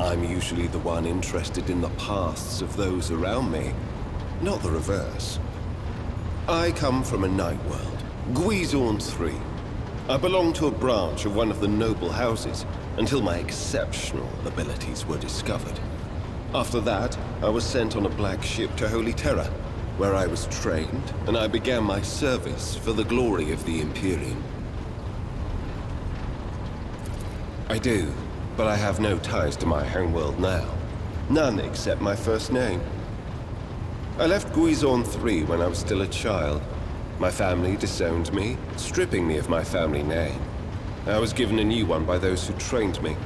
I'm usually the one interested in the pasts of those around me, not the reverse. I come from a night world, Guizorn 3. I belong to a branch of one of the noble houses until my exceptional abilities were discovered. After that, I was sent on a black ship to Holy Terra, where I was trained, and I began my service for the glory of the Imperium. I do, but I have no ties to my homeworld now. None except my first name. I left Guizorn 3 when I was still a child. My family disowned me, stripping me of my family name. I was given a new one by those who trained me.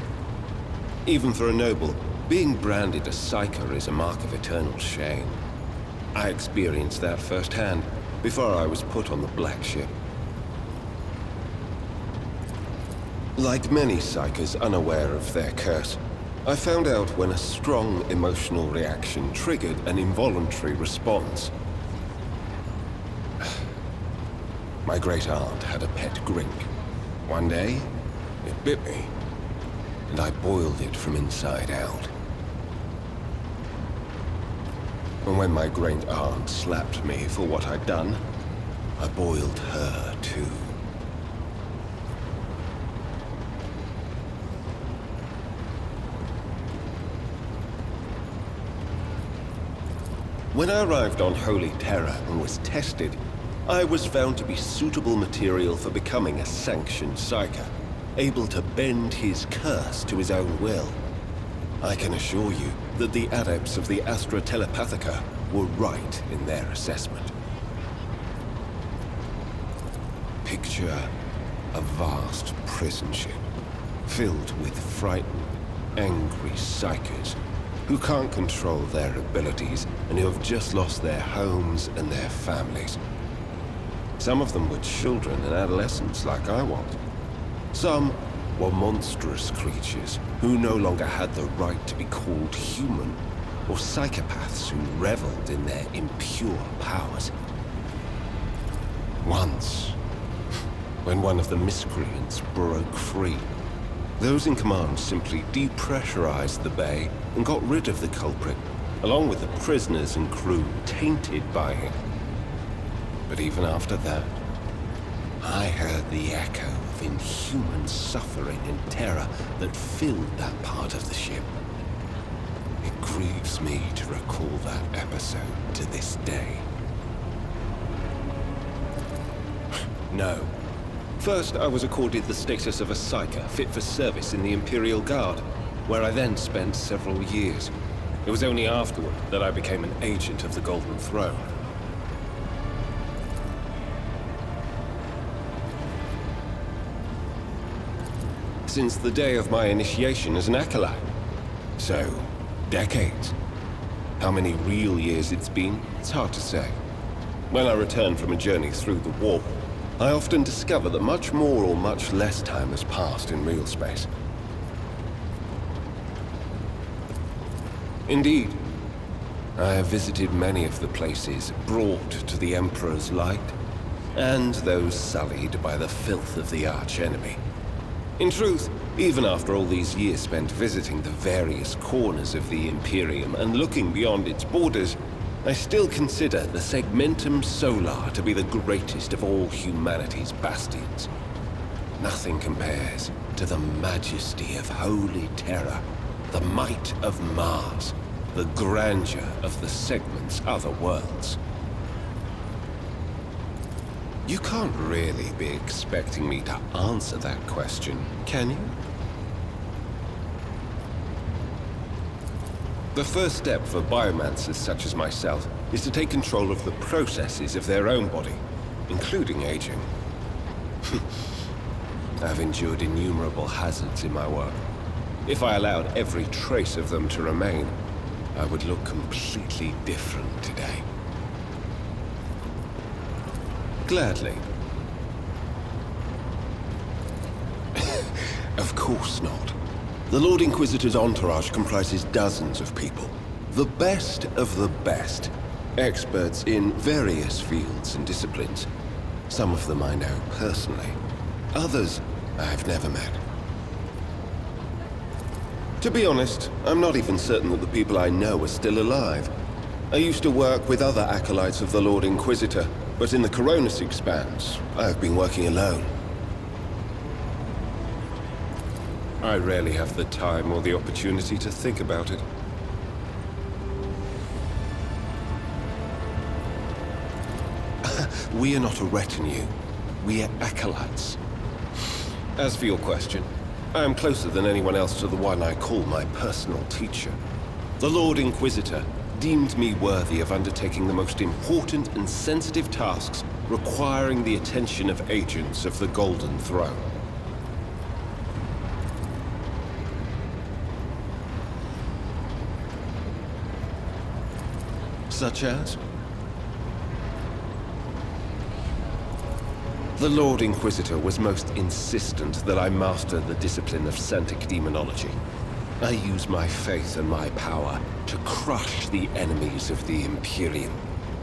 Even for a noble, being branded a psyker is a mark of eternal shame. I experienced that firsthand before I was put on the black ship. Like many psykers unaware of their curse, I found out when a strong emotional reaction triggered an involuntary response. My great-aunt had a pet grink. One day, it bit me, and I boiled it from inside out. And when my great-aunt slapped me for what I'd done, I boiled her too. When I arrived on Holy Terra and was tested, I was found to be suitable material for becoming a sanctioned psyker, able to bend his curse to his own will. I can assure you that the adepts of the Astra Telepathica were right in their assessment. Picture a vast prison ship, filled with frightened, angry psykers who can't control their abilities and who have just lost their homes and their families. Some of them were children and adolescents like I was. Some were monstrous creatures who no longer had the right to be called human, or psychopaths who reveled in their impure powers. Once, when one of the miscreants broke free, those in command simply depressurized the bay and got rid of the culprit, along with the prisoners and crew tainted by him. But even after that, I heard the echo of inhuman suffering and terror that filled that part of the ship. It grieves me to recall that episode to this day. No. First, I was accorded the status of a psyker fit for service in the Imperial Guard, where I then spent several years. It was only afterward that I became an agent of the Golden Throne. Since the day of my initiation as an acolyte. So, decades. How many real years it's been, it's hard to say. When I return from a journey through the warp, I often discover that much more or much less time has passed in real space. Indeed, I have visited many of the places brought to the Emperor's light, and those sullied by the filth of the archenemy. In truth, even after all these years spent visiting the various corners of the Imperium and looking beyond its borders, I still consider the Segmentum Solar to be the greatest of all humanity's bastions. Nothing compares to the majesty of Holy Terra, the might of Mars, the grandeur of the Segment's other worlds. You can't really be expecting me to answer that question, can you? The first step for biomancers such as myself is to take control of the processes of their own body, including aging. I've endured innumerable hazards in my work. If I allowed every trace of them to remain, I would look completely different today. Gladly. Of course not. The Lord Inquisitor's entourage comprises dozens of people. The best of the best. Experts in various fields and disciplines. Some of them I know personally. Others I have never met. To be honest, I'm not even certain that the people I know are still alive. I used to work with other acolytes of the Lord Inquisitor, but in the Koronus Expanse, I've been working alone. I rarely have the time or the opportunity to think about it. We are not a retinue. We are acolytes. As for your question, I am closer than anyone else to the one I call my personal teacher. The Lord Inquisitor deemed me worthy of undertaking the most important and sensitive tasks requiring the attention of agents of the Golden Throne. Such as? The Lord Inquisitor was most insistent that I master the discipline of Santic Demonology. I use my faith and my power to crush the enemies of the Imperium.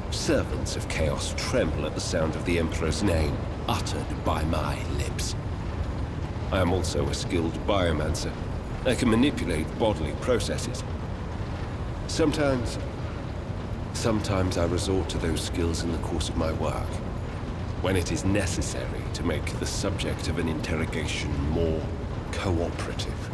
Servants of Chaos tremble at the sound of the Emperor's name, uttered by my lips. I am also a skilled biomancer. I can manipulate bodily processes. Sometimes I resort to those skills in the course of my work, when it is necessary to make the subject of an interrogation more cooperative.